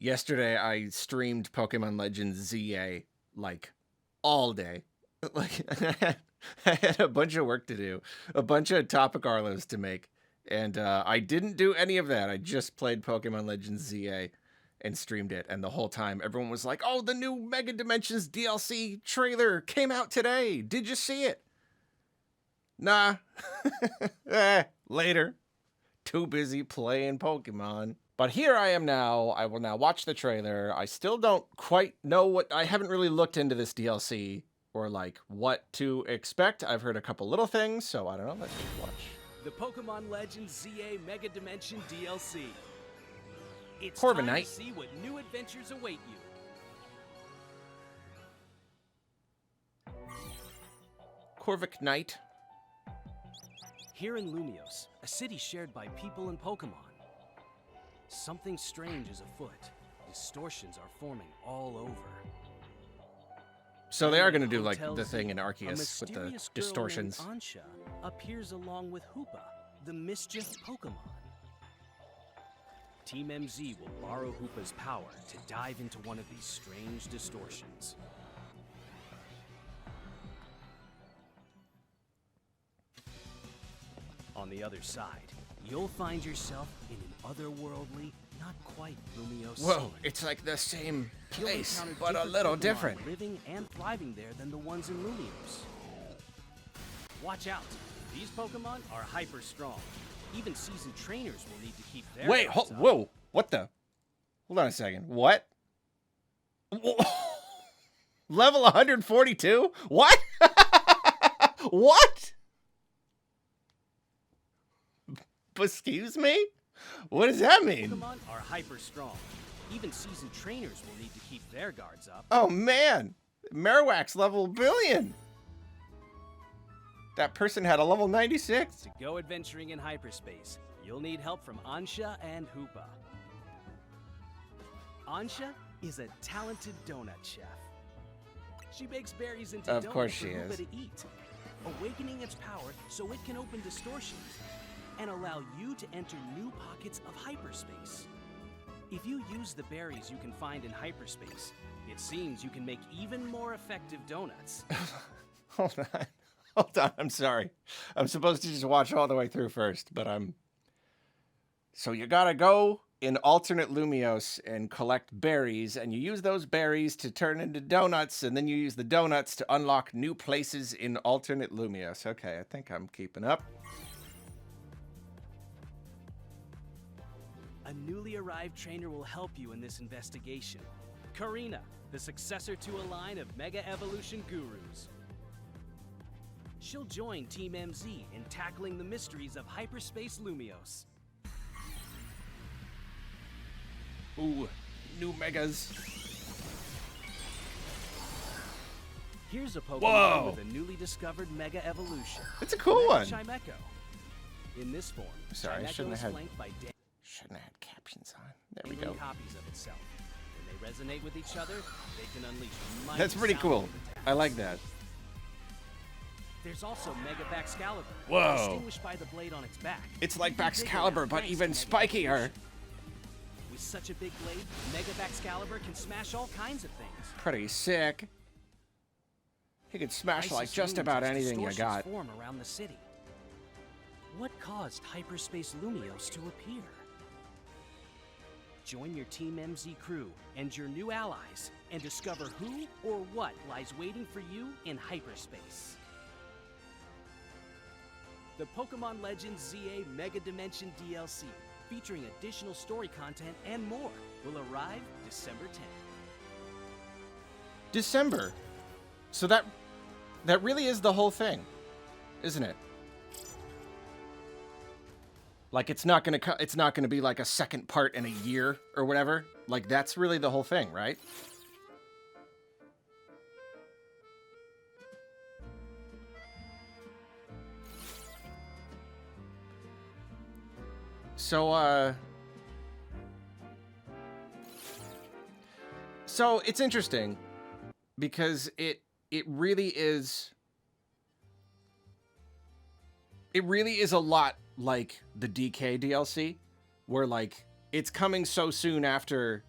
Yesterday, I streamed Pokemon Legends ZA, like, all day. Like, I had a bunch of work to do, a bunch of Topic Arlos to make, and I didn't do any of that. I just played Pokemon Legends ZA and streamed it, and the whole time, everyone was like, oh, the new Mega Dimensions DLC trailer came out today. Did you see it? Nah. Later. Too busy playing Pokemon. But here I am now. I will now watch the trailer. I still don't quite know what... I haven't really looked into this DLC or, like, what to expect. I've heard a couple little things, so I don't know. Let's just watch. The Pokemon Legends ZA Mega Dimension DLC. It's Korrina. time to see what new adventures await you. Korvik Knight. Here in Lumios, a city shared by people and Pokemon, something strange is afoot. Distortions are forming all over. So they are going to do, like, the thing in Arceus with the mysterious distortions. girl named Ansha appears along with Hoopa, the mischief Pokemon. Team MZ will borrow Hoopa's power to dive into one of these strange distortions. On the other side, you'll find yourself in an otherworldly, not quite Lumiose Whoa, scene. it's like the same You'll place, encounter but a little Pokemon different. living and thriving there than the ones in Lumiose. Watch out, these Pokemon are hyper strong. Even seasoned trainers will need to keep their Wait, guards up. whoa, what the? Hold on a second. What? Level 142? What? What? Excuse me? What does that mean? Pokemon are hyper strong. Even seasoned trainers will need to keep their guards up. Oh man, Marowak's level billion. That person had a level 96. To go adventuring in hyperspace, you'll need help from Ansha and Hoopa. Ansha is a talented donut chef. She bakes berries into Of donuts course for she Hoopa is. to eat, awakening its power so it can open distortions and allow you to enter new pockets of hyperspace. If you use the berries you can find in hyperspace, it seems you can make even more effective donuts. Hold on. Hold on, I'm sorry. I'm supposed to just watch all the way through first, but I'm... So you gotta go in alternate Lumios and collect berries, and you use those berries to turn into donuts, and then you use the donuts to unlock new places in alternate Lumios. Okay, I think I'm keeping up. A newly arrived trainer will help you in this investigation. Korrina, the successor to a line of Mega Evolution gurus. She'll join Team MZ in tackling the mysteries of Hyperspace Lumios. Ooh, new megas. Here's a Pokemon Whoa. with a newly discovered Mega Evolution. It's a cool one. Chimecho. In this form, Sorry, I Chimecho shouldn't is have had- flanked by Shouldn't have had captions on. There we daily go. copies of itself. When they resonate with each other, they can unleash mighty That's pretty cool. sounds of I like attacks. that. There's also Mega Baxcalibur, Whoa. distinguished by the blade on its back. It's like Even bigger now, Baxcalibur, but thanks even to Mega spikier. Evolution. With such a big blade, Mega Baxcalibur can smash all kinds of things. Pretty sick. He could smash like Isis just runes about as anything you distortions got. form around the city. What caused Hyperspace Lumios to appear? Join your Team MZ crew and your new allies and discover who or what lies waiting for you in hyperspace. The Pokemon Legends ZA Mega Dimension DLC, featuring additional story content and more, will arrive December 10th. December. So that really is the whole thing, isn't it? Like it's not gonna be like a second part in a year or whatever. Like that's really the whole thing, right? So so it's interesting because it really is a lot like the DK DLC, where like it's coming so soon after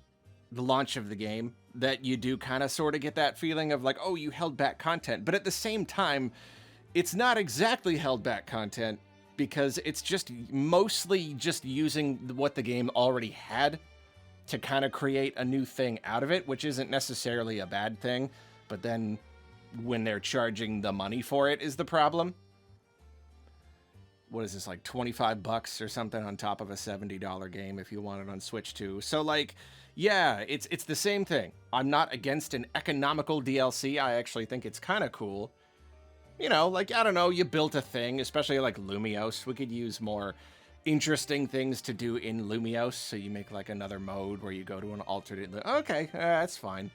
the launch of the game, that you do kind of sort of get that feeling of like, oh, you held back content. But at the same time, it's not exactly held back content, because it's just mostly just using what the game already had to kind of create a new thing out of it, which isn't necessarily a bad thing. But then when they're charging the money for it is the problem. What is this, like $25 or something on top of a $70 game if you want it on Switch too? So like, yeah, it's the same thing. I'm not against an economical DLC. I actually think it's kind of cool. You know, like, I don't know, you built a thing, especially like Lumios. We could use more interesting things to do in Lumios. So you make like another mode where you go to an alternate. Okay, that's fine.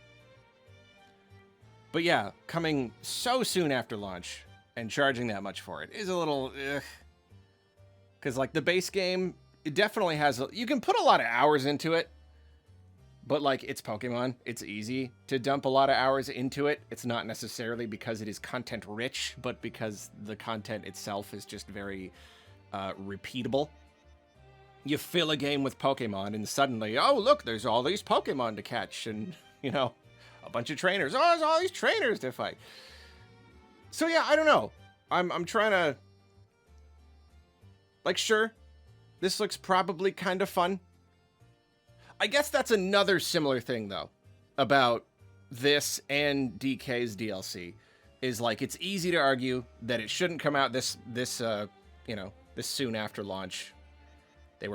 But yeah, coming so soon after launch and charging that much for it is a little, because like the base game, it definitely has, you can put a lot of hours into it. But like, it's Pokemon. It's easy to dump a lot of hours into it. It's not necessarily because it is content rich, but because the content itself is just very repeatable. You fill a game with Pokemon and suddenly, oh, look, there's all these Pokemon to catch and, you know, a bunch of trainers. Oh, there's all these trainers to fight. So yeah, I don't know. I'm trying to, like, sure, this looks probably kind of fun. I guess that's another similar thing, though, about this and DK's DLC, is like, it's easy to argue that it shouldn't come out this soon after launch. They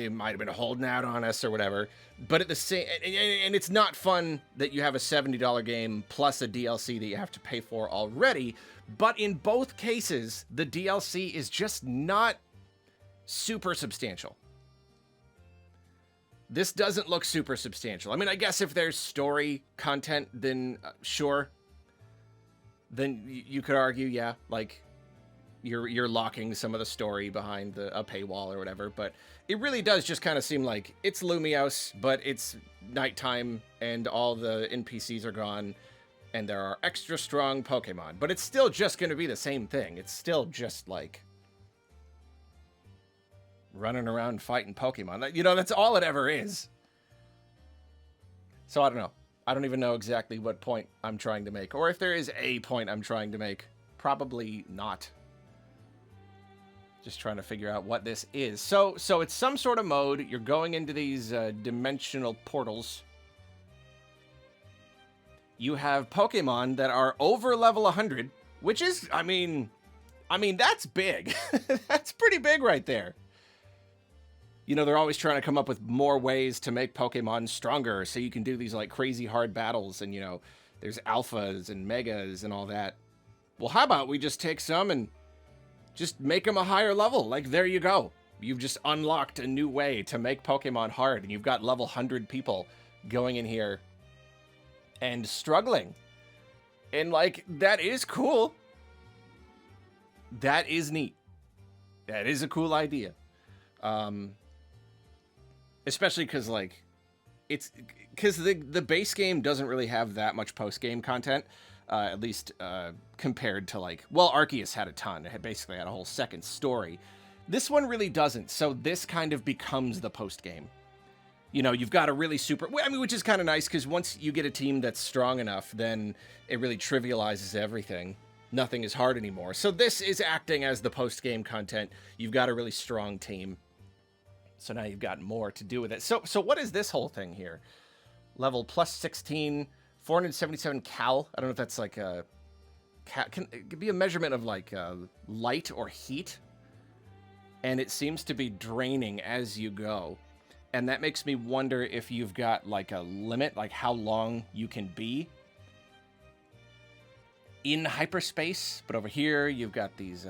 might have been holding out on us or whatever. But at the same, and it's not fun that you have a $70 game plus a DLC that you have to pay for already. But in both cases, the DLC is just not super substantial. This doesn't look super substantial. I mean, I guess if there's story content, then sure. Then you could argue, yeah, like you're locking some of the story behind a paywall or whatever. But it really does just kind of seem like it's Lumios, but it's nighttime and all the NPCs are gone and there are extra strong Pokemon. But it's still just going to be the same thing. It's still just like running around fighting Pokemon. You know, that's all it ever is. So I don't know. I don't even know exactly what point I'm trying to make. Or if there is a point I'm trying to make. Probably not. Just trying to figure out what this is. So it's some sort of mode. You're going into these dimensional portals. You have Pokemon that are over level 100. Which is, I mean, that's big. That's pretty big right there. You know, they're always trying to come up with more ways to make Pokemon stronger so you can do these, like, crazy hard battles. And, you know, there's alphas and megas and all that. Well, how about we just take some and just make them a higher level? Like, there you go. You've just unlocked a new way to make Pokemon hard. And you've got level 100 people going in here and struggling. And, like, that is cool. That is neat. That is a cool idea. Especially because, like, it's because the base game doesn't really have that much post-game content, at least compared to, like, well, Arceus had a ton. It basically had a whole second story. This one really doesn't, so this kind of becomes the post-game. You know, you've got a really super, I mean, which is kind of nice, because once you get a team that's strong enough, then it really trivializes everything. Nothing is hard anymore. So this is acting as the post-game content. You've got a really strong team. So now you've got more to do with it. So what is this whole thing here? Level plus 16, 477 cal. I don't know if that's like a... it could be a measurement of like light or heat. And it seems to be draining as you go. And that makes me wonder if you've got like a limit, like how long you can be in hyperspace. But over here, you've got these...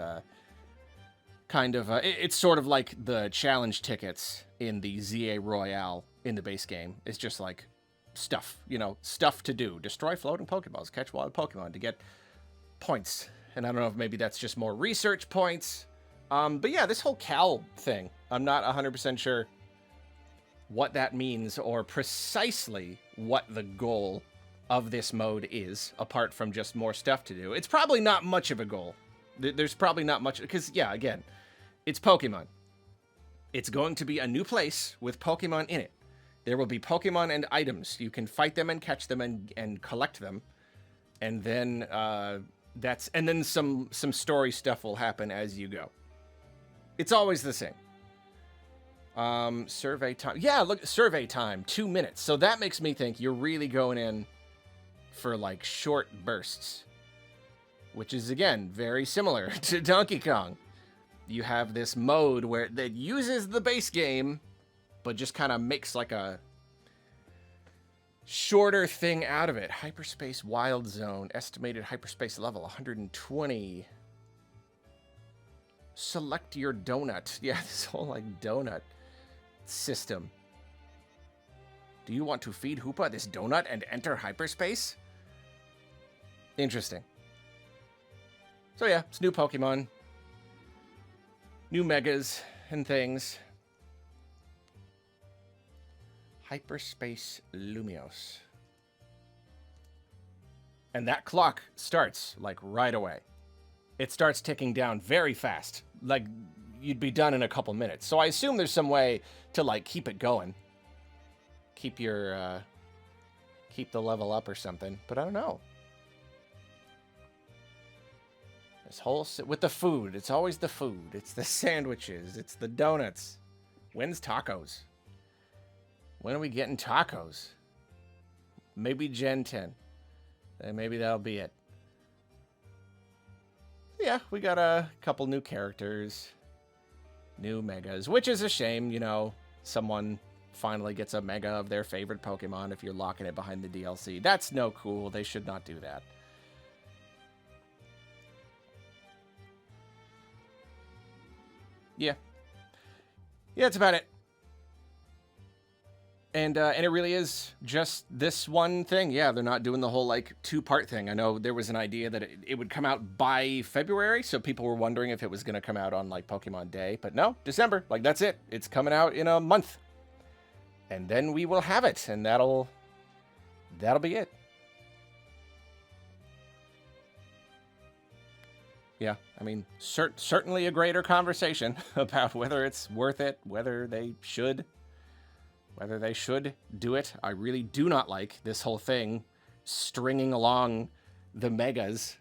kind of, it's sort of like the challenge tickets in the ZA Royale in the base game. It's just like stuff, you know, stuff to do. Destroy floating Pokeballs, catch wild Pokemon to get points. And I don't know if maybe that's just more research points. But yeah, this whole Cal thing, I'm not 100% sure what that means or precisely what the goal of this mode is, apart from just more stuff to do. It's probably not much of a goal. There's probably not much, because, yeah, again, it's Pokemon. It's going to be a new place with Pokemon in it. There will be Pokemon and items. You can fight them and catch them and collect them. And then some story stuff will happen as you go. It's always the same. Survey time. Yeah, look, survey time, 2 minutes. So that makes me think you're really going in for like short bursts, which is again very similar to Donkey Kong. You have this mode where that uses the base game, but just kind of makes like a shorter thing out of it. Hyperspace Wild Zone, estimated hyperspace level 120. Select your donut. Yeah, this whole like donut system. Do you want to feed Hoopa this donut and enter hyperspace? Interesting. So yeah, it's new Pokemon. New megas and things. Hyperspace Lumios. And that clock starts, like, right away. It starts ticking down very fast. Like, you'd be done in a couple minutes. So I assume there's some way to, like, keep it going. Keep your, keep the level up or something. But I don't know. This whole... with the food. It's always the food. It's the sandwiches. It's the donuts. When's tacos? When are we getting tacos? Maybe Gen 10. And maybe that'll be it. Yeah, we got a couple new characters. New megas. Which is a shame, you know. Someone finally gets a mega of their favorite Pokemon if you're locking it behind the DLC. That's no cool. They should not do that. Yeah. Yeah, that's about it. And it really is just this one thing. Yeah, they're not doing the whole, like, two-part thing. I know there was an idea that it would come out by February, so people were wondering if it was going to come out on, like, Pokemon Day. But no, December. Like, that's it. It's coming out in a month. And then we will have it, and that'll be it. Yeah, I mean, certainly a greater conversation about whether it's worth it, whether they should do it. I really do not like this whole thing stringing along the megas.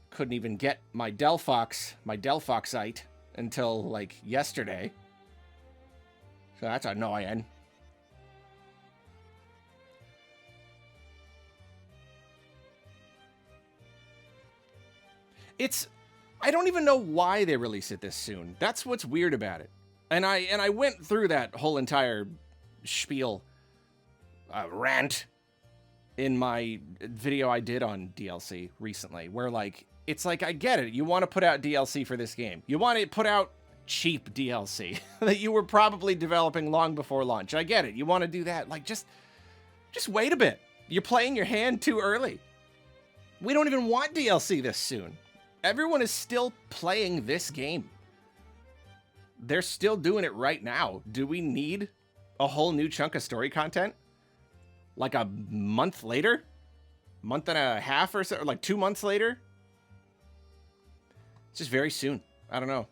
Couldn't even get my Delphoxite until, like, yesterday. So that's annoying. I don't even know why they release it this soon. That's what's weird about it. And I went through that whole entire spiel, rant, in my video I did on DLC recently, where, like, it's like, I get it. You want to put out DLC for this game. You want to put out cheap DLC that you were probably developing long before launch. I get it. You want to do that. Like, just wait a bit. You're playing your hand too early. We don't even want DLC this soon. Everyone is still playing this game. They're still doing it right now. Do we need a whole new chunk of story content? Like a month later? Month and a half or so? Or like 2 months later? It's just very soon. I don't know.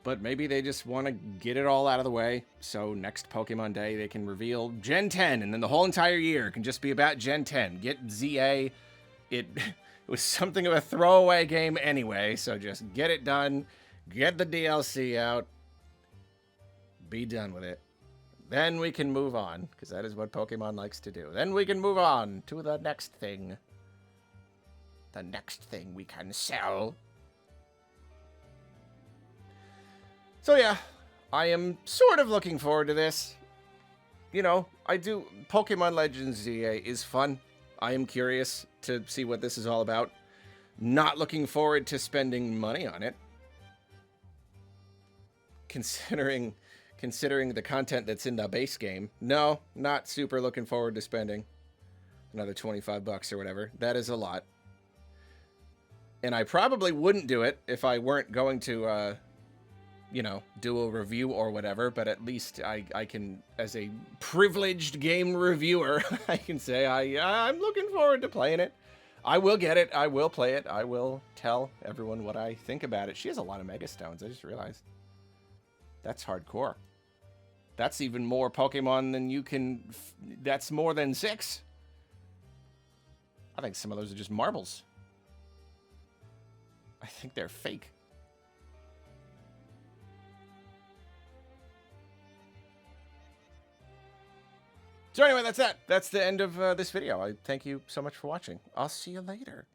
But maybe they just want to get it all out of the way. So next Pokemon Day, they can reveal Gen 10. And then the whole entire year can just be about Gen 10. Get ZA. It was something of a throwaway game anyway, so just get it done, get the DLC out, be done with it. Then we can move on, because that is what Pokemon likes to do. Then we can move on to the next thing. The next thing we can sell. So yeah, I am sort of looking forward to this. You know, Pokemon Legends ZA is fun. I am curious to see what this is all about. Not looking forward to spending money on it. Considering the content that's in the base game. No, not super looking forward to spending another $25 or whatever. That is a lot. And I probably wouldn't do it if I weren't going to, do a review or whatever, but at least I can, as a privileged game reviewer, I can say I'm looking forward to playing it. I will get it. I will play it. I will tell everyone what I think about it. She has a lot of Mega Stones. I just realized. That's hardcore. That's even more Pokemon than you can... That's more than 6. I think some of those are just marbles. I think they're fake. So anyway, that's that. That's the end of this video. I thank you so much for watching. I'll see you later.